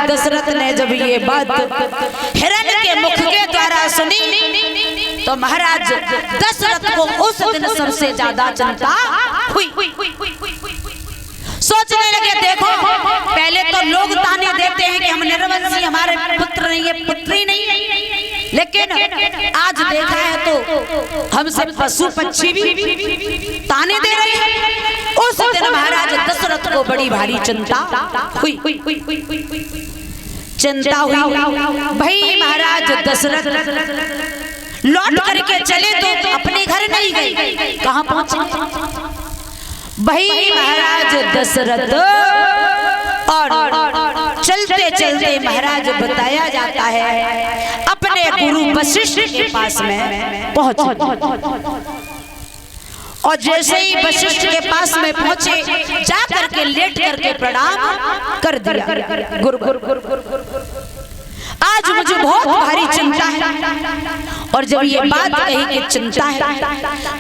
दशरथ ने जब ये बात हिरण्य के मुख के द्वारा सुनी तो महाराज दशरथ को उस दिन सबसे ज्यादा चिंता हुई। सोचने लगे, देखो पहले तो लोग ताने देते हैं कि हम निर्वंशी, हमारे पुत्र नहीं है, पुत्री नहीं, लेकिन आज देखा है तो हमसे पशु पक्षी भी ताने दे रहे हैं। उस दिन महाराज दशरथ को बड़ी भारी चिंता हुई। चिंता हुई भाई महाराज दशरथ लौट करके चले तो अपने घर नहीं गए, कहां पहुंचे भाई महाराज दशरथ। और चलते चलते महाराज बताया जाता है अपने गुरु वशिष्ठ के पास में पहुंचे। और जैसे ही वशिष्ठ के पास में पहुंचे जा करके लेट करके प्रणाम कर दिया। गुरु आज मुझे बहुत भारी चिंता है। और जब ये बात कही कि चिंता है,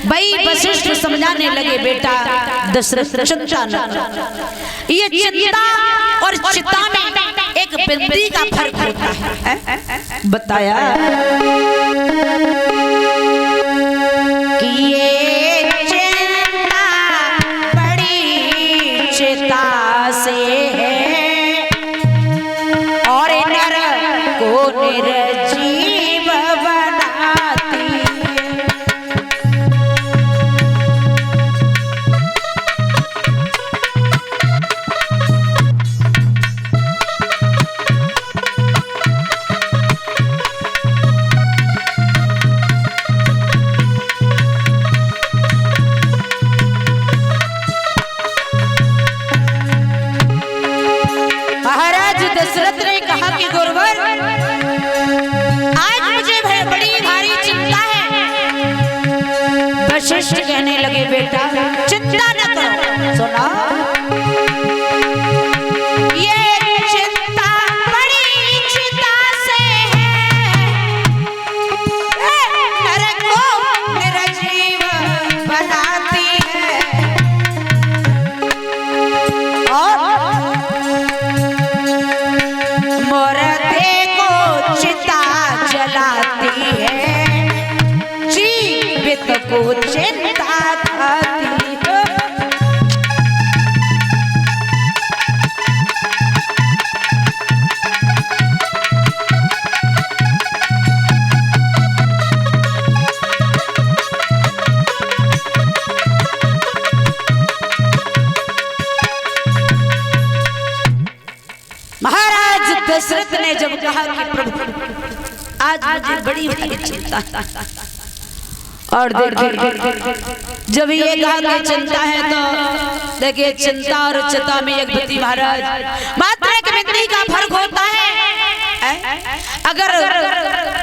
भाई वशिष्ठ समझाने लगे, बेटा दशरथ चिंता न, ये चिंता और चिता में एक बिंदी का फर्क होता है। बताया कि ये चिंता बड़ी चिता से है और नर को निर्जीव बनाती है। महाराज दशरथ ने कहा कि गुरुवर आज मुझे बड़ी भारी चिंता है। वशिष्ठ कहने लगे, बेटा चिंता न करो, सुना ये चिंता बड़ी चिता से है, नर को निर्जीव बनाती है और मुर्दे को चिता जलाती है, जीवित को चिंता खाती है। महाराज दशरथ ने जब कहा कि प्रभु आज मुझे बड़ी भारी चिंता, और देखिए जब ये कहा कि चिंता है तो देखिए चिंता और चिता में एक गति महाराज मात्र एक बिंदी का फर्क होता है। अगर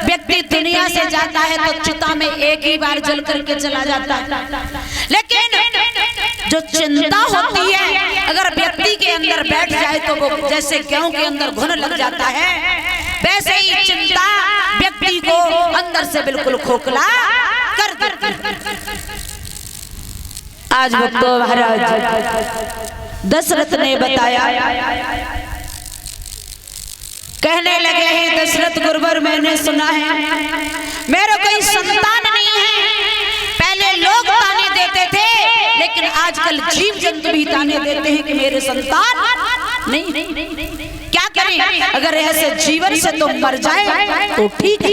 व्यक्ति दुनिया से जाता है तो चिता में एक ही बार जल करके चला जाता है, लेकिन जो चिंता होती है अगर व्यक्ति के अंदर बैठ जाए तो वो जैसे गेहूं के अंदर घुन लग जाता है, वैसे ही चिंता व्यक्ति को अंदर से बिल्कुल खोखला कर देती है। आज भक्तों महाराज दशरथ ने बताया, कहने लगे हैं दशरथ गुरुवर मैंने सुना है मेरा कोई संतान नहीं है। पहले लोग ताने देते थे, लेकिन आजकल जीव जंतु भी ताने देते हैं कि मेरे संतान नहीं। क्या करें, अगर ऐसे जीवन से तो मर जाए तो ठीक है।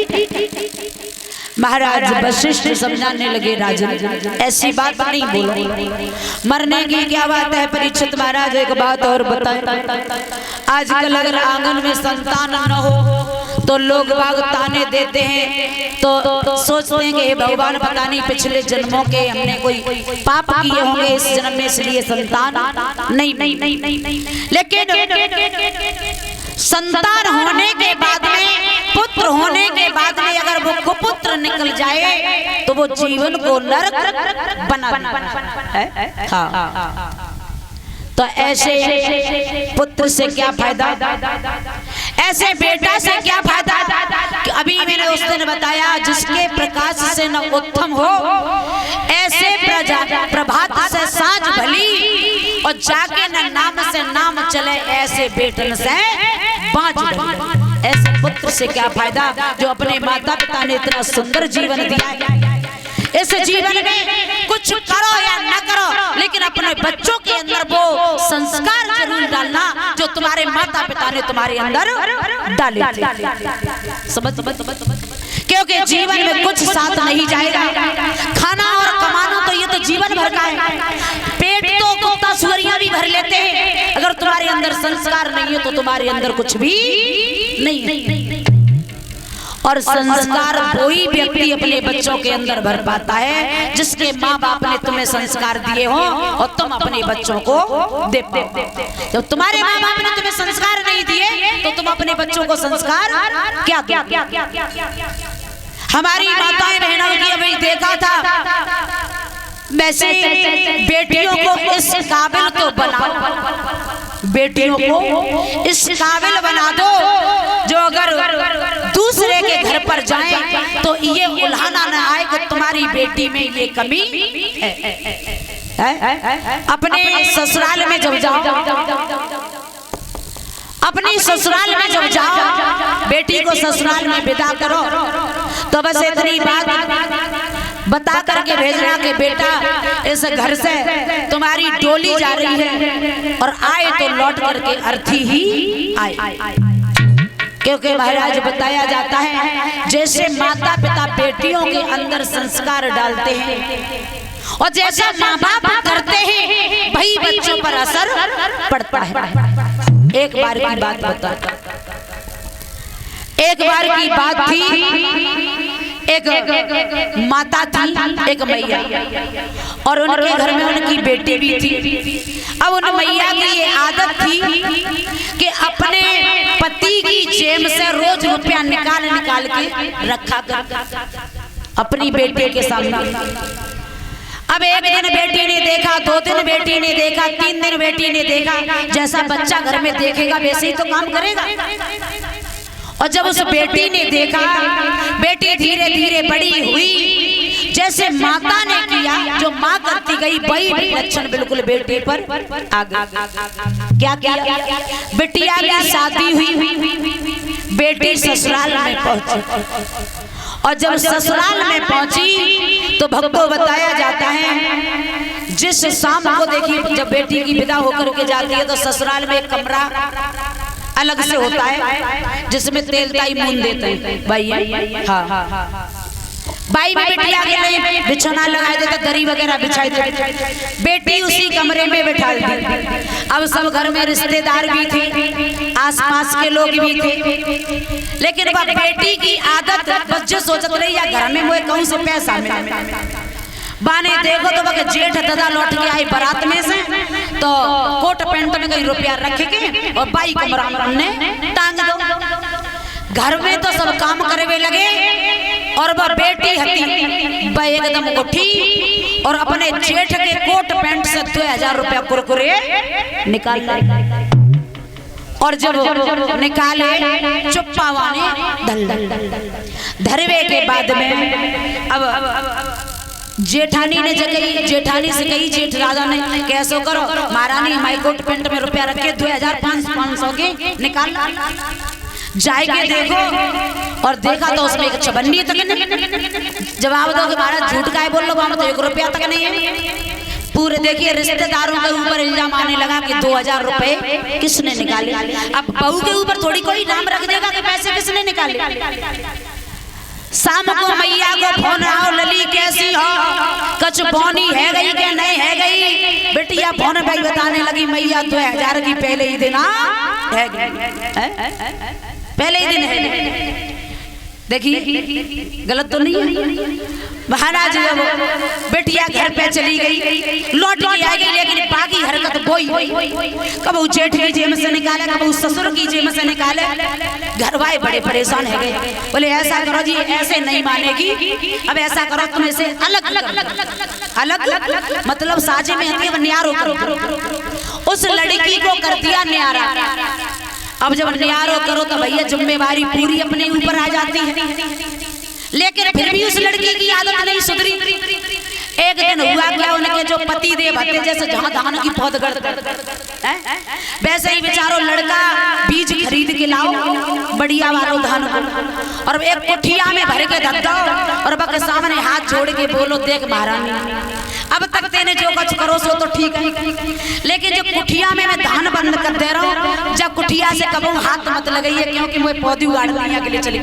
महाराज वशिष्ठ समझाने लगे, राजन ऐसी बात नहीं बोलो, मरने की क्या बात है। परीक्षित महाराज एक बात और बताएं, आजकल अगर आंगन में संतान न हो तो लोग बाग ताने देते हैं, तो सोचते हैं कि भगवान पता नहीं पिछले जन्मों के हमने कोई पाप किए होंगे इस जन्म में, इसलिए संतान नहीं। लेकिन संतान होने के बाद में, पुत्र होने के बाद में अगर वो कुपुत्र निकल जाए तो वो जीवन को नरक बना है। हाँ। तो ऐसे पुत्र से क्या फायदा, ऐसे बेटा से क्या फायदा। अभी मैंने उस दिन बताया जिसके प्रकाश से न उत्तम हो, ऐसे प्रभात से साँझ भली और जाके न नाम से नाम चले ऐसे बेटन से बाँच गई। ऐसे पुत्र से क्या फायदा जो अपने माता पिता ने इतना सुंदर जीवन दिया है। इस जीवन में कुछ करो या न करो, लेकिन अपने बच्चों के अंदर वो संस्कार जरूर डालना जो तुम्हारे माता पिता ने तुम्हारे अंदर डाले थे। समझ क्योंकि जीवन में कुछ साथ नहीं जाएगा। खाना और कमाना तो ये तो जीवन भर का है। पेट तो कुत्ता सुअरियां भी भर लेते हैं, अगर तुम्हारे अंदर संस्कार नहीं है तो तुम्हारे अंदर कुछ भी नहीं है। और संस्कार वही व्यक्ति अपने बच्चों के अंदर भर पाता है जिसके माँ बाप ने तुम्हें संस्कार दिए हो और तुम अपने बच्चों को दे पाओ। जब तुम्हारे माँ बाप ने तुम्हें संस्कार नहीं दिए तो तुम अपने बच्चों को संस्कार क्या दो? हमारी माताएं बहनों की अभी देखा था, वैसे बेटियों को इस काबिल तो बनाओ, बेटियों को इस काबिल बना दो जो अगर दूसरे के घर पर जाए तो ये उल्हाना न आए कि तुम्हारी बेटी में ये कमी है। अपने ससुराल में जब जाओ, अपनी ससुराल में जब जाओ, बेटी को ससुराल में विदा करो तो बस इतनी बात बता करके भेजना कि बेटा इस घर से तुम्हारी डोली जा रही है और आए तो लौट करके अर्थी ही आए। क्योंकि महाराज बताया जाता है जैसे माता पिता बेटियों के अंदर संस्कार डालते हैं और जैसा माँ बाप करते हैं वही बच्चों पर असर पड़ता है। एक बार की बात बता, एक बार की बात थी, एक माता थी, एक मैया, और उनके घर में उनकी बेटी भी थी। अब उन मैया की ये आदत थी कि अपने पति की जेब से रोज रुपया निकाल निकाल के रखा कर अपनी बेटी के सामने। अब एक दिन बेटी ने देखा, 2 दिन बेटी ने देखा, 3 दिन बेटी ने देखा, जैसा बच्चा घर में देखेगा वैसे ही तो काम करेगा। और जब उस बेटी ने देखा, बेटी धीरे धीरे बड़ी हुई, जैसे माता ने किया, जो माँ करती गई वही लक्षण बिल्कुल बेटी पर आ गया। क्या किया? बिटिया की शादी हुई, बेटी ससुराल में पहुंची, और जब ससुराल में पहुंची तो भक्तों बताया जाता है जिस शाम को देखिए जब बेटी की विदा होकर के जाती है तो ससुराल में एक कमरा अलग से होता है जिसमें तेल ताई मून देते हैं भाई। हाँ, बाई में बेटी आगे नहीं बिछौना लगा देते, दरी वगैरह बिछाई देते, बेटी उसी कमरे में बिठा दी। अब सब घर में रिश्तेदार भी थे, आसपास के लोग भी थे, लेकिन वह बेटी की आदत बच्चे सोचत रही या घर में मुझे कहूँ से पैसा मिले। बाने देखो तो वह जेठ दादा लौट के आई बारात में से तो कोट पैंट में कहीं रुपया रख के और बाई कमरा में टांग दो। घर में तो सब काम करवे लगे और वह बेटी हती वह एकदम उठी और अपने जेठ के कोट पैंट से 2000 रुपया कुरकुरे निकाल लाई। और जब निकाले चुप्पा वाने धरवे के बाद में अब जेठानी ने जेठानी से कही, जेठ राजा ने कैसो करो महारानी हमारी कोट पैंट में रुपया रखे 2500 के निकाल जाके देखो। और देखा तो उसमें एक चबन्नी तक नहीं। जवाब दो कि महाराज झूठ का है बोल लो, वहां तो 1 रुपया तक नहीं है। पूरे देखिए रिश्तेदारों के ऊपर इल्जाम आने लगा कि 2000 रुपए किसने निकाले। अब बहू के ऊपर थोड़ी कोई नाम रख देगा कि पैसे किसने निकाले। शाम को मैया को फोन आओ, लली कैसी हो, कच बोनी है गई क्या नहीं है गई। बेटिया फोन भाई बताने लगी मैया 2000 की पहले ही दिन है गई, पहले ही दिन है। देखिए गलत तो नहीं है। महाराज जब बेटिया घर पे चली गई, लौट के आ गई, लेकिन बाकी हरकत बोई, कब जेठ की जेब से निकाले, कब ससुर की जेब से निकाले। घर वाले बड़े परेशान है गए, बोले ऐसा करो जी, ऐसे नहीं मानेगी, अब ऐसा करो तुम इसे अलग अलग मतलब साजे में हती न्यारो करो। उस लड़की को कर दिया न्यारा। अब जब न्यारो करो तो भैया जिम्मेवारी पूरी अपने ऊपर आ जाती है, लेकिन फिर भी उस लड़की की आदत नहीं सुधरी। एक दिन हुआ क्या, उनके जो पति देव हते जैसे जहाँ धान की पौध गढ़ते वैसे ही बेचारो लड़का बीज खरीद के लाओ बढ़िया वालो धान को, और एक कुठिया में भर के धर दो और बक सामने हाथ जोड़ के बोलो, देख महारानी अब तक तेने जो कुछ करो सो तो ठीक है, लेकिन जो कुठिया में मैं धान बंद कर दे रहा हूँ, जब कुठिया से कबू हाथ मत लगाइए, क्योंकि मुझे पौधी उगाड़ने के लिए चली।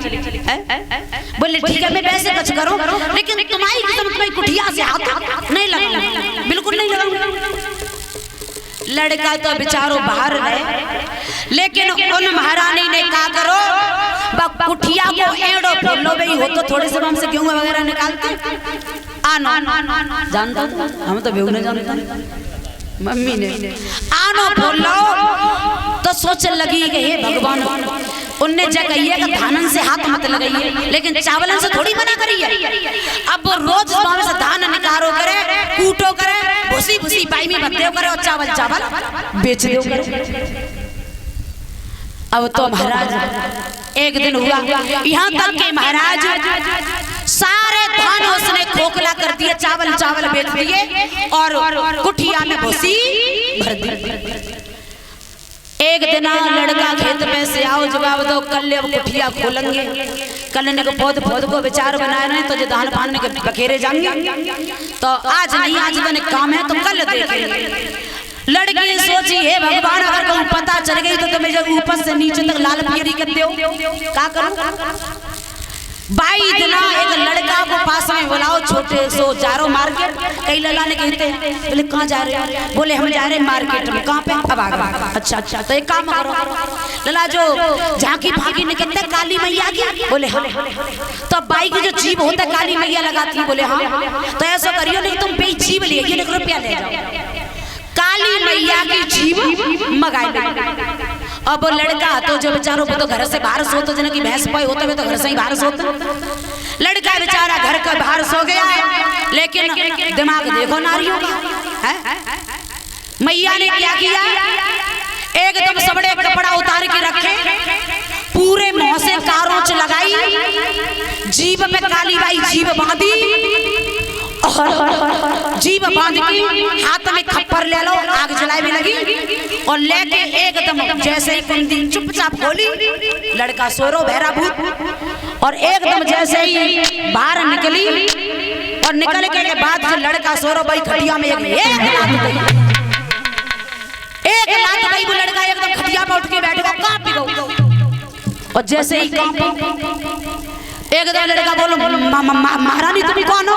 बोले ठीक है मैं वैसे कुछ करूं, लेकिन तुम्हारी कसम तुम्हारी कुठिया से हाथ नहीं लगाऊंगा, बिल्कुल नहीं लगाऊंगा। लड़का तो बेचारो बाहर रहे, लेकिन उन महारानी ने कहा करो कुठिया को एड़ो बोलो भाई हो तो थोड़े से हमसे गेहूं वगैरह निकालते आनो जानता हम तो बेहू नहीं जानते। मम्मी ने आनो बोलो तो सोचने लगी कि हे भगवान, उनने जगह का धानन से हाथ मत लगाइए, लेकिन चावलन से थोड़ी मना करिए। अब वो रोज गांव से धान निकारो करे, कूटो करे, भूसी भूसी पाई में भत्ते करे और चावल चावल बेच दो करे। अब तो महाराज एक दिन हुआ यहाँ तक के महाराज सारे धान उसने खोखला कर दिए, चावल चावल बेच दिए और कुठिया में भूसी भर दी। एक दिन लड़का खेत में से आओ जवाब दो, कल अब कुठिया खोलेंगे, कल ने को पौध को विचार बनाए रहे तो जो धान फानने के बखेरे जाएंगे, तो आज नहीं आज मैंने काम है तो कल देखेंगे। लड़की सोची हे भगवान अगर कहूँ पता चल गई तो तुम्हें जब ऊपर से नीचे तक लाल पियरी करते हो क्या करूं। बाई दिना एक लड़का को पास में बुलाओ, छोटे सो जारो मार्केट, कई ललाने कहते हैं, बोले कहाँ जा रहे हो, बोले हम जा रहे हैं मार्केट में। कहाँ पे, अब आ अच्छा अच्छा तो एक काम करो लला जो झांकी भागी निकलते काली मैया की, बोले हाँ। तो बाई की जो जीभ होता है काली मैया लगाती है, बोले हाँ। तो ऐसा करियो नहीं तुम पे जीभ ले रुपया ले जाओ, काली मैया की जीभ मंगाई। अब लड़का तो जो बेचारों को तो घर से बाहर सोते जन की भैंस पाई होते हुए तो घर से ही बाहर सोते, लड़का बेचारा घर का बाहर सो गया है, लेकिन दिमाग देखो नारियों का। मैया ने क्या किया, एकदम सबड़े कपड़ा उतार के रखे, पूरे मुंह से कारोच लगाई, जीभ पे काली बाई जीभ बांधी और जीभ बांध के हाथ में खप्पर ले लो, आग जलाए में लगी और लेके एकदम जैसे ही कुंडी चुपचाप खोली, लड़का सोरो बहरा भूत, और एकदम जैसे ही बाहर निकली और निकल के बाद जो लड़का सोरो भाई खटिया में एक लात गई, वो लड़का एकदम खटिया में उठ के बैठेगा, कांप गया और जैसे ही एकदम लड़का बोलो महारानी तुम्हें कौन हो,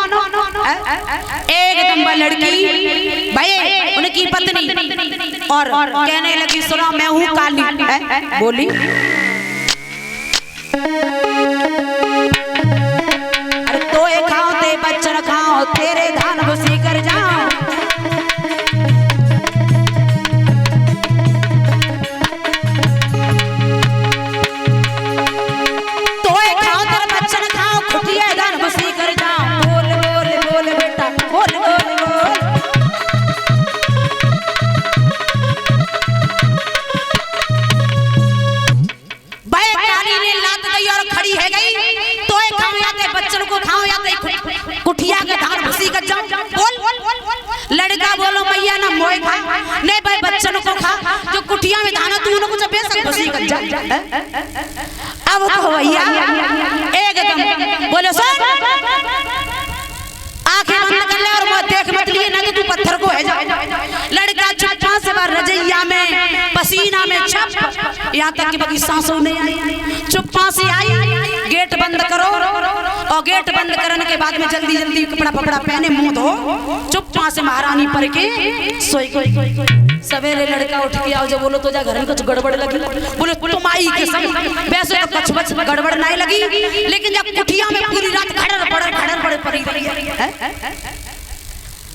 एकदम लड़की भाई उनकी पत्नी और कहने लगी सुनो मैं हूँ काली, बोली अरे तो एक खाओ ते बच्चन खाओ तेरे धान भूसी कर जाओ, कुठिया के धान भूसी कर जाओ, बोल लड़का बोलो मैया ना मोए खा नहीं भाई बच्चों को खा, जो कुठिया में धान तू उनको जब बेशक भूसी कर जा। अब तो भैया एकदम बोले सुन आंखें बंद कर ले और मत देख मत लिए ना तो तू पत्थर को है जा। लड़का चुपचाप से बाहर रजैया में पसीना में छप, यहाँ तक कि बाकी सांसों नहीं आई, चुपचाप से आई, गेट बंद करो और गेट बंद करने के बाद में जल्दी जल्दी कपड़ा पकड़ा पहने मुंह धो, चुपचाप से महारानी पर के सोई कोई। सवेरे लड़का उठ के आओ, जब बोलो तो जा घर में कुछ गड़बड़ लगी, बोले तुम आई के संग वैसे तो कुछ बच गड़बड़ नहीं लगी, लेकिन जब कुठिया में पूरी रात खड़र पड़े पड़ी है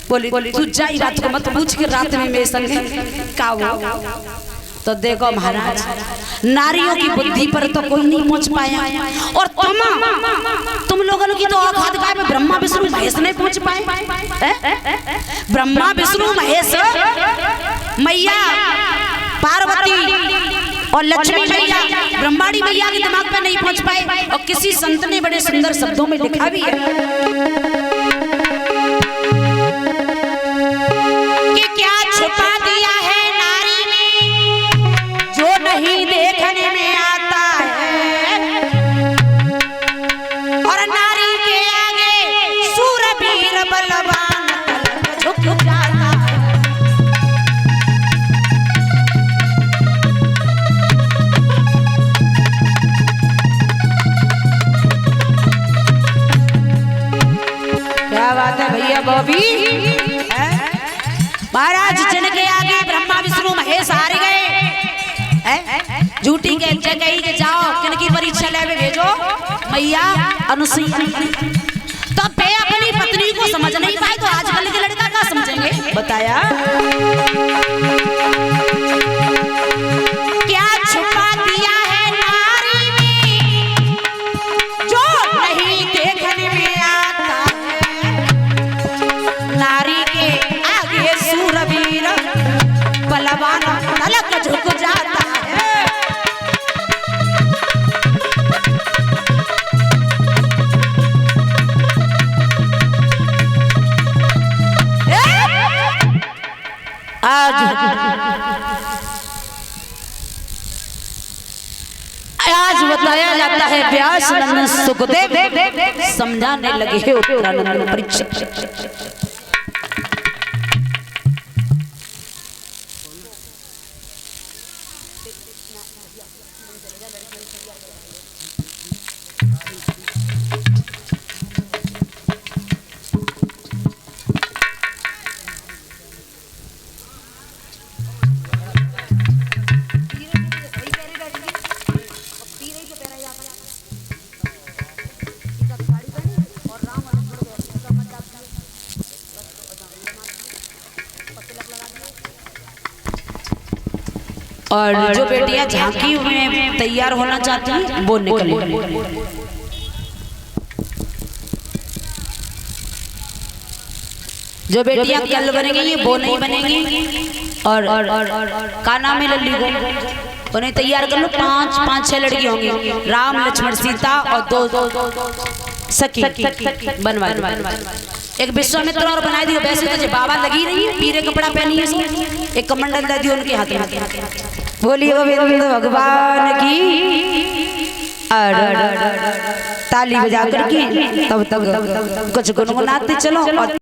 बोली तू जाई रात को मत पूछ के रात में मेरे संग का हुआ। तो देखो महाराज नारियों की बुद्धि पर तो कोई नहीं पहुंच पाया, और तुम लोगों की तो औकात काय में ब्रह्मा विष्णु महेश नहीं पहुंच पाए। ब्रह्मा विष्णु महेश मैया पार्वती और लक्ष्मी मैया ब्रह्माणी मैया के दिमाग पे नहीं पहुंच पाए, और किसी संत ने बड़े सुंदर शब्दों में लिखा भी है अब भी महाराज जिनके आगे ब्रह्मा विष्णु महेश हार गए, झूठी के कही के जाओ किनकी परीक्षा ले भेजो मैया अनुसुईया। तो वे अपनी पत्नी को समझ नहीं पाए तो आजकल के लड़का क्या समझेंगे बताया। क्या छुपा दिया है नारी में जो नहीं देखने में आता है, नारी के आगे सूरवीर बलवान तलक झुक जाता है। आज बताया जाता है व्यास नंदन सुखदेव समझाने लगे उत्तरानंद परीक्षित। और जो बेटियां झांकी में तैयार होना चाहती हैं वो निकले। जो बेटियां कल बनेंगी वो नहीं बनेंगी। और का नाम है लल्ली को उन्हें तैयार कर लो। 5-6 लड़की होंगी, राम लक्ष्मण सीता और 2 सखी बनवा। एक विश्वामित्र और बनाई दी। वैसे तो बाबा लगी रही है, पीरे कपड़ा पहनी है, एक कमंडल दे दी उनके हाथ में। बोलिए गोविंद भगवान की। ताली बजा करके तब तक कुछ गुनगुनाते चलो।